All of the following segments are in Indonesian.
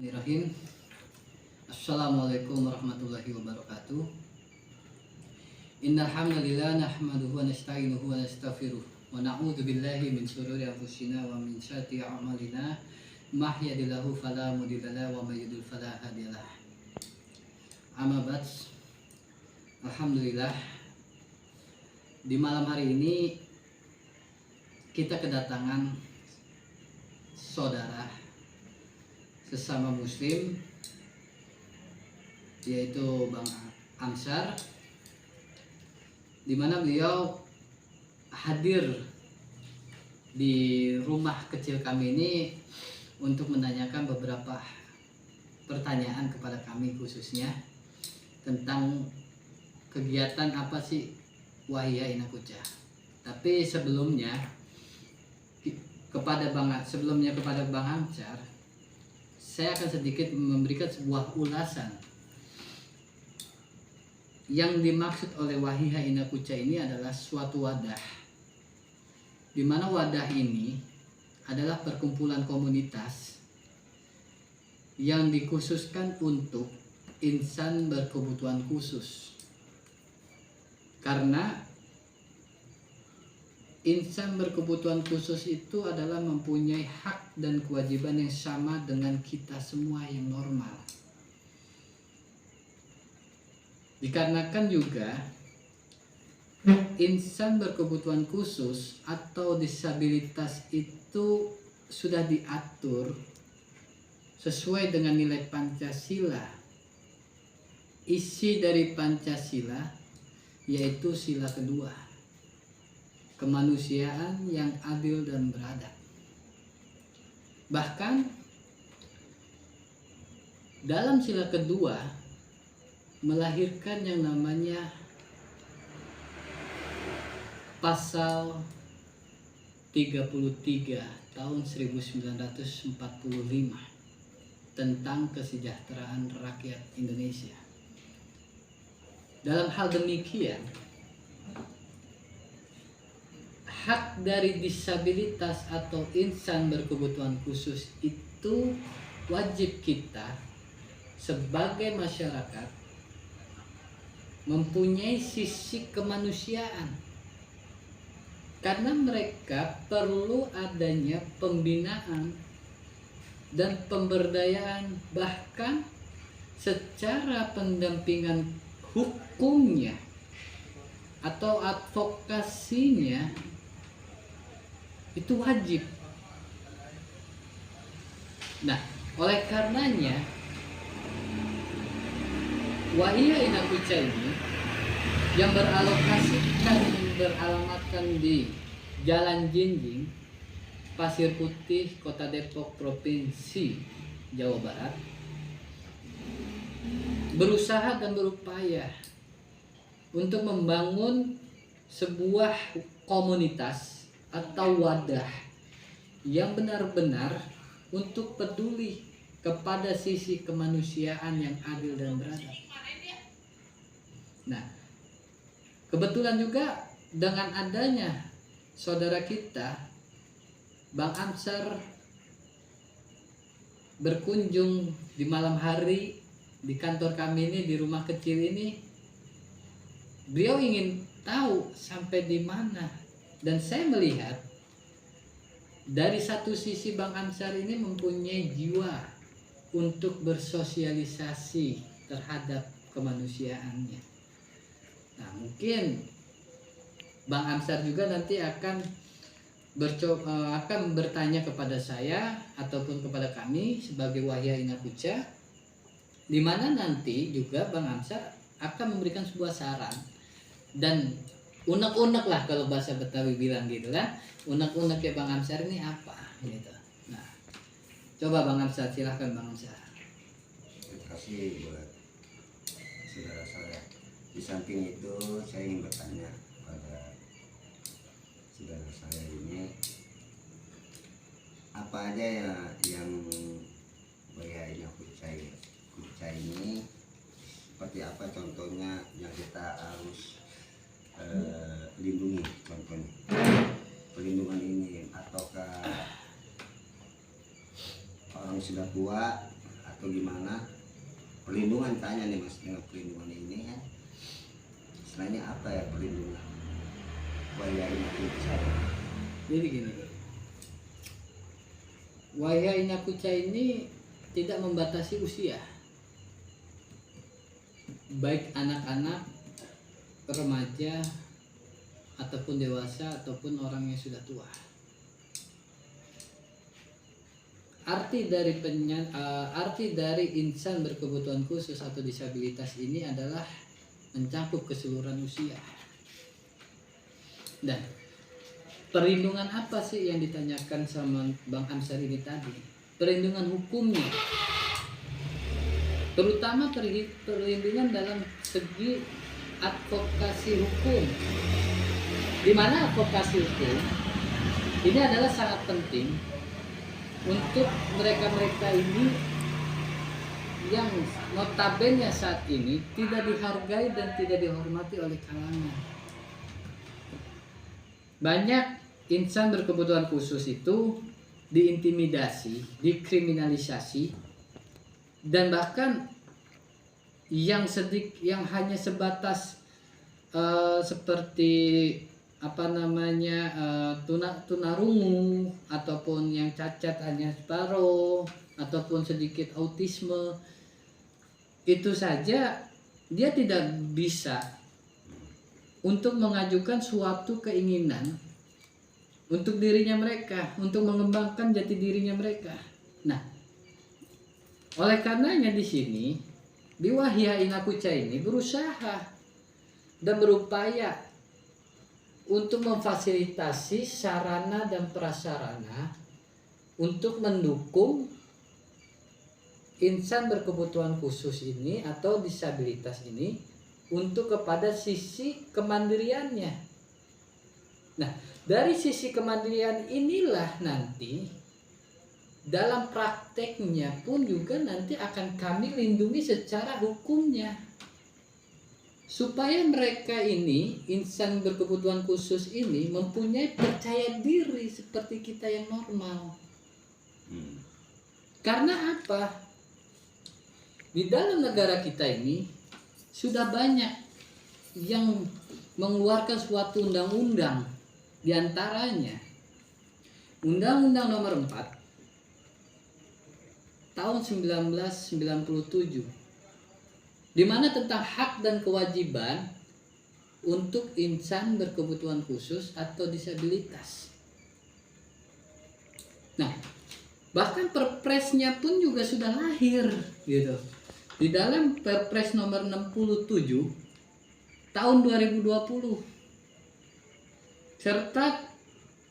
Bismillahirrahmanirrahim. Assalamualaikum warahmatullahi wabarakatuh. Innal hamdalillah nahmaduhu wa nasta'inuhu wa nastaghfiruh wa na'udzu billahi min shururi anfusina wa min sayyiati a'malina. May yahdihillahu fala mudilla lahu wa may yudlil fala hadiyalah. Amma ba'd. Alhamdulillah, di malam hari ini kita kedatangan saudara sesama muslim, yaitu Bang Amsar, di mana beliau hadir di rumah kecil kami ini untuk menanyakan beberapa pertanyaan kepada kami, khususnya tentang kegiatan apa sih Wahia Inakuca. Tapi sebelumnya kepada Bang Amsar, saya akan sedikit memberikan sebuah ulasan. Yang dimaksud oleh Wahia Inakuca ini adalah suatu wadah, di mana wadah ini adalah perkumpulan komunitas yang dikhususkan untuk insan berkebutuhan khusus. Karena insan berkebutuhan khusus itu adalah mempunyai hak dan kewajiban yang sama dengan kita semua yang normal. Dikarenakan juga insan berkebutuhan khusus atau disabilitas itu sudah diatur sesuai dengan nilai Pancasila. Isi dari Pancasila yaitu sila kedua, kemanusiaan yang adil dan beradab. Bahkan dalam sila kedua melahirkan yang namanya pasal 33 tahun 1945 tentang kesejahteraan rakyat Indonesia. Dalam hal demikian, hak dari disabilitas atau insan berkebutuhan khusus itu wajib kita sebagai masyarakat mempunyai sisi kemanusiaan, karena mereka perlu adanya pembinaan dan pemberdayaan, bahkan secara pendampingan hukumnya atau advokasinya itu wajib. Nah, oleh karenanya Wahia Inakuca ini yang beralamatkan di Jalan Jinjing, Pasir Putih, Kota Depok, Provinsi Jawa Barat, berusaha dan berupaya untuk membangun sebuah komunitas atau wadah yang benar-benar untuk peduli kepada sisi kemanusiaan yang adil dan beradab. Nah, kebetulan juga dengan adanya saudara kita Bang Amsar berkunjung di malam hari di kantor kami ini, di rumah kecil ini, beliau ingin tahu sampai di mana. Dan saya melihat dari satu sisi Bang Amsar ini mempunyai jiwa untuk bersosialisasi terhadap kemanusiaannya. Nah, mungkin Bang Amsar juga nanti akan bertanya kepada saya ataupun kepada kami sebagai Wahia Inakuca, di mana nanti juga Bang Amsar akan memberikan sebuah saran dan unek-unek lah, kalau bahasa Betawi bilang gitu kan, unek-unek ya Bang Amsar ini apa gitu. Nah, coba Bang Amsar, silahkan Bang Amsar. Terima kasih buat saudara saya. Di samping itu saya ingin bertanya kepada saudara saya ini, apa aja ya yang Wahia Inakuca ini, seperti apa contohnya yang kita harus lindungi, contohnya perlindungan ini, ataukah orang sudah tua atau gimana? Perlindungan tanya nih Mas, dengan perlindungan ini ya. Istilahnya apa ya perlindungan? Wahai Inakuca. Jadi gini, Wahai Inakuca ini tidak membatasi usia, baik anak-anak, remaja, ataupun dewasa, ataupun orang yang sudah tua. Arti dari insan berkebutuhan khusus atau disabilitas ini adalah mencakup keseluruhan usia. Dan perlindungan apa sih yang ditanyakan sama Bang Ansar ini tadi? Perlindungan hukumnya, terutama perlindungan dalam segi advokasi hukum. Di mana advokasi hukum ini adalah sangat penting untuk mereka-mereka ini yang notabene saat ini tidak dihargai dan tidak dihormati oleh kalangan. Banyak insan berkebutuhan khusus itu diintimidasi, dikriminalisasi, dan bahkan yang hanya sebatas seperti tunarungu ataupun yang cacat hanya separuh ataupun sedikit autisme, itu saja dia tidak bisa untuk mengajukan suatu keinginan untuk dirinya mereka, untuk mengembangkan jati dirinya mereka. Nah, oleh karenanya di sini di Wahai Inakuca ini berusaha dan berupaya untuk memfasilitasi sarana dan prasarana untuk mendukung insan berkebutuhan khusus ini atau disabilitas ini untuk kepada sisi kemandiriannya. Nah, dari sisi kemandirian inilah nanti dalam prakteknya pun juga nanti akan kami lindungi secara hukumnya, supaya mereka ini, insan berkebutuhan khusus ini, mempunyai percaya diri seperti kita yang normal. Karena apa? Di dalam negara kita ini sudah banyak yang mengeluarkan suatu undang-undang, diantaranya Undang-Undang Nomor 4 tahun 1997, di mana tentang hak dan kewajiban untuk insan berkebutuhan khusus atau disabilitas. Nah, bahkan perpresnya pun juga sudah lahir gitu. Di dalam Perpres nomor 67 tahun 2020 serta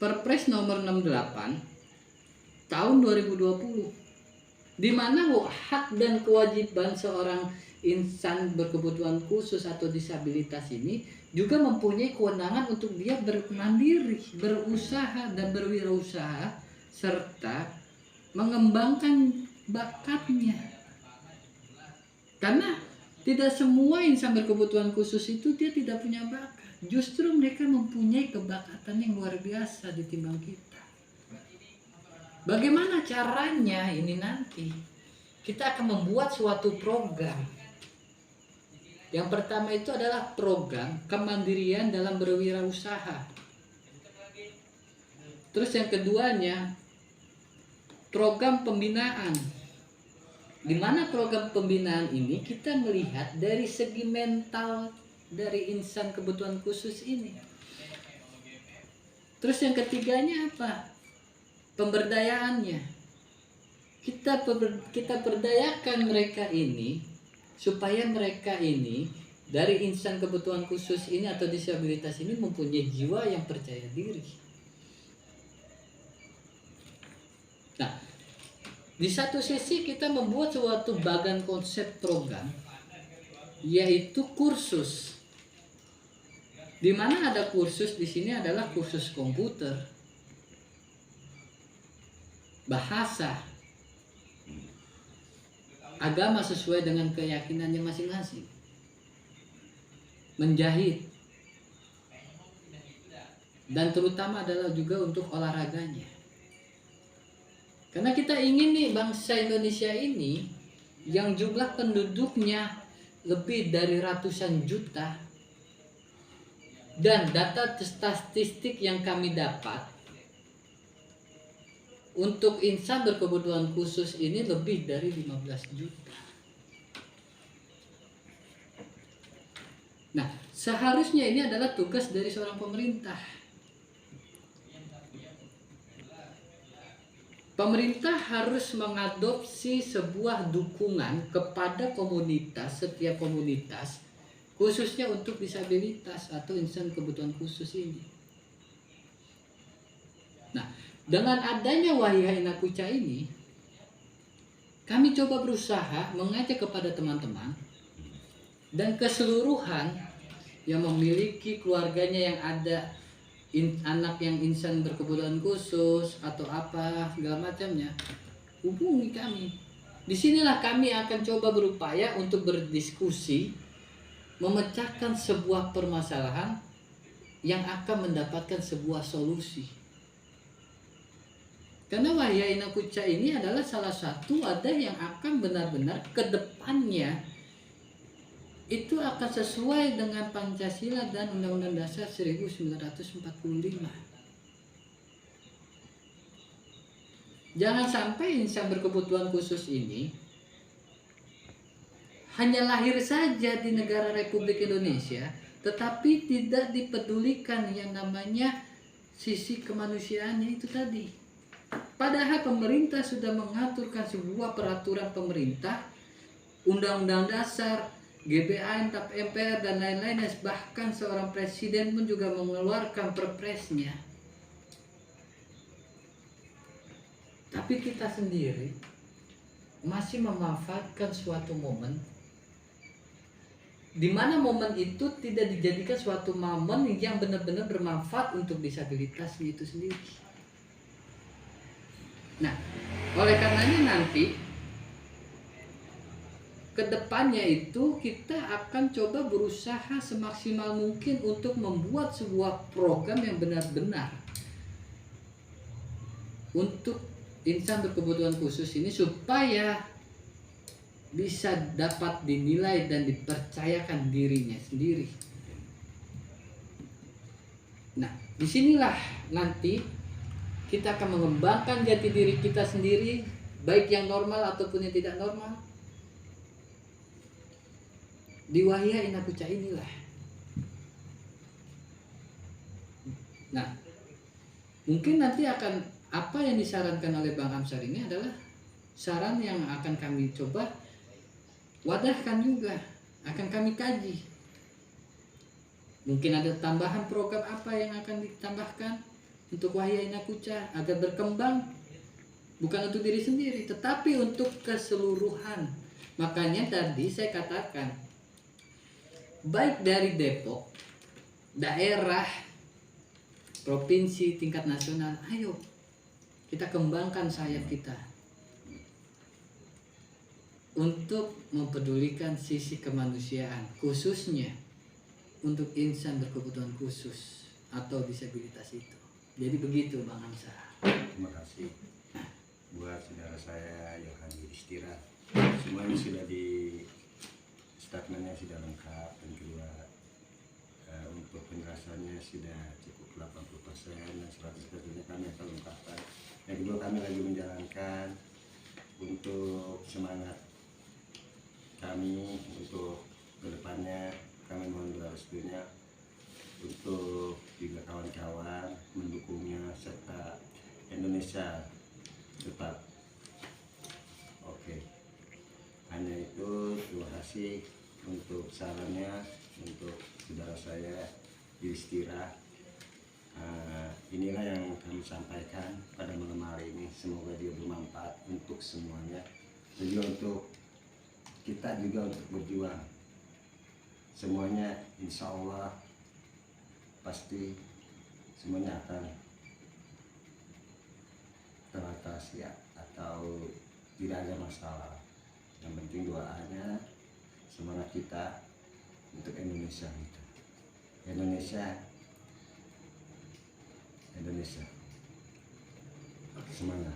Perpres nomor 68 tahun 2020, di mana hak dan kewajiban seorang insan berkebutuhan khusus atau disabilitas ini juga mempunyai kewenangan untuk dia bermandiri, berusaha dan berwirausaha serta mengembangkan bakatnya. Karena tidak semua insan berkebutuhan khusus itu dia tidak punya bakat. Justru mereka mempunyai kebakatan yang luar biasa ditimbang kita. Bagaimana caranya ini nanti? Kita akan membuat suatu program. Yang pertama itu adalah program kemandirian dalam berwirausaha. Terus yang keduanya program pembinaan. Di mana program pembinaan ini kita melihat dari segi mental dari insan kebutuhan khusus ini. Terus yang ketiganya apa? Pemberdayaannya. Kita berdayakan mereka ini supaya mereka ini dari insan kebutuhan khusus ini atau disabilitas ini mempunyai jiwa yang percaya diri. Nah, di satu sisi kita membuat suatu bagan konsep program, yaitu kursus. Di mana ada kursus di sini adalah kursus komputer, bahasa, agama sesuai dengan keyakinannya masing-masing, menjahit, dan terutama adalah juga untuk olahraganya. Karena kita ingin nih bangsa Indonesia ini yang jumlah penduduknya lebih dari ratusan juta, dan data statistik yang kami dapat untuk insan berkebutuhan khusus ini lebih dari 15 juta. Nah, seharusnya ini adalah tugas dari seorang pemerintah. Pemerintah harus mengadopsi sebuah dukungan kepada komunitas, setiap komunitas, khususnya untuk disabilitas atau insan kebutuhan khusus ini. Nah, dengan adanya Wahyai Nakuca ini, kami coba berusaha mengajak kepada teman-teman dan keseluruhan yang memiliki keluarganya yang ada anak yang insan berkebutuhan khusus atau apa segala macamnya, hubungi kami. Disinilah kami akan coba berupaya untuk berdiskusi, memecahkan sebuah permasalahan yang akan mendapatkan sebuah solusi. Karena Wahyai Nakuca ini adalah salah satu wadah yang akan benar-benar ke depannya itu akan sesuai dengan Pancasila dan Undang-Undang Dasar 1945. Jangan sampai insan berkebutuhan khusus ini hanya lahir saja di negara Republik Indonesia, tetapi tidak dipedulikan yang namanya sisi kemanusiaannya itu tadi. Padahal pemerintah sudah mengaturkan sebuah peraturan pemerintah, Undang-Undang Dasar, GBA, TAP MPR, dan lain-lainnya. Bahkan seorang presiden pun juga mengeluarkan perpresnya. Tapi kita sendiri masih memanfaatkan suatu momen di mana momen itu tidak dijadikan suatu momen yang benar-benar bermanfaat untuk disabilitas itu sendiri. Nah, oleh karenanya nanti kedepannya itu kita akan coba berusaha semaksimal mungkin untuk membuat sebuah program yang benar-benar untuk insan berkebutuhan khusus ini supaya bisa dapat dinilai dan dipercayakan dirinya sendiri. Nah, disinilah nanti kita akan mengembangkan jati diri kita sendiri, baik yang normal ataupun yang tidak normal. Di Wahyai Nakuca inilah. Nah, mungkin nanti akan apa yang disarankan oleh Bang Amsar ini adalah saran yang akan kami coba wadahkan juga, akan kami kaji. Mungkin ada tambahan program apa yang akan ditambahkan untuk Wahyai Nakuca agar berkembang, bukan untuk diri sendiri, tetapi untuk keseluruhan. Makanya tadi saya katakan, baik dari Depok, daerah, provinsi, tingkat nasional, ayo kita kembangkan sayap kita untuk mempedulikan sisi kemanusiaan, khususnya untuk insan berkebutuhan khusus atau disabilitas itu. Jadi begitu Bang Amsar. Terima kasih buat saudara saya Yohan Yudhistira. Semuanya sudah di statementnya sudah lengkap, dan kedua untuk penjelasannya sudah cukup 80% dan 100% kami akan lengkapkan. Yang kedua, kami lagi menjalankan untuk semangat kami untuk kedepannya. Kami mohon doa restunya untuk juga kawan-kawan mendukungnya serta Indonesia tetap oke. Hanya itu, terima kasih untuk sarannya untuk saudara saya Yudhistira. Inilah yang kami sampaikan pada malam hari ini. Semoga dia bermanfaat untuk semuanya, dan juga untuk kita juga untuk berjuang. Semuanya insya Allah pasti semuanya akan teratasi ya, atau tidak ada masalah. Yang penting doanya, semangat kita untuk Indonesia itu. Indonesia semangat.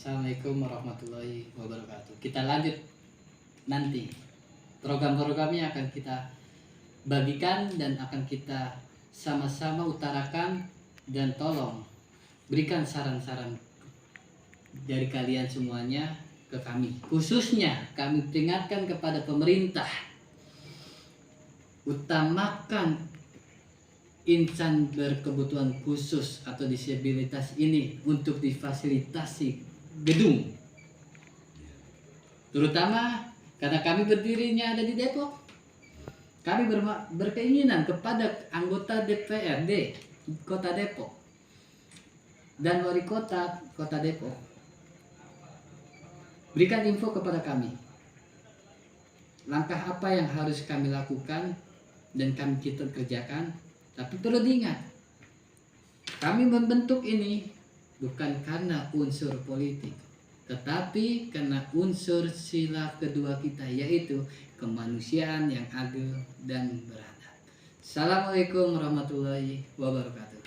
Assalamualaikum warahmatullahi wabarakatuh. Kita lanjut nanti. Program-programnya akan kita bagikan dan akan kita sama-sama utarakan, dan tolong berikan saran-saran dari kalian semuanya ke kami. Khususnya kami peringatkan kepada pemerintah, utamakan insan berkebutuhan khusus atau disabilitas ini untuk difasilitasi gedung, terutama karena kami berdirinya ada di Depok. Kami berkeinginan kepada anggota DPRD Kota Depok dan wali kota Kota Depok, berikan info kepada kami langkah apa yang harus kami lakukan dan kami kita kerjakan. Tapi perlu diingat, kami membentuk ini bukan karena unsur politik, tetapi karena unsur sila kedua kita, yaitu kemanusiaan yang adil dan beradab. Assalamualaikum warahmatullahi wabarakatuh.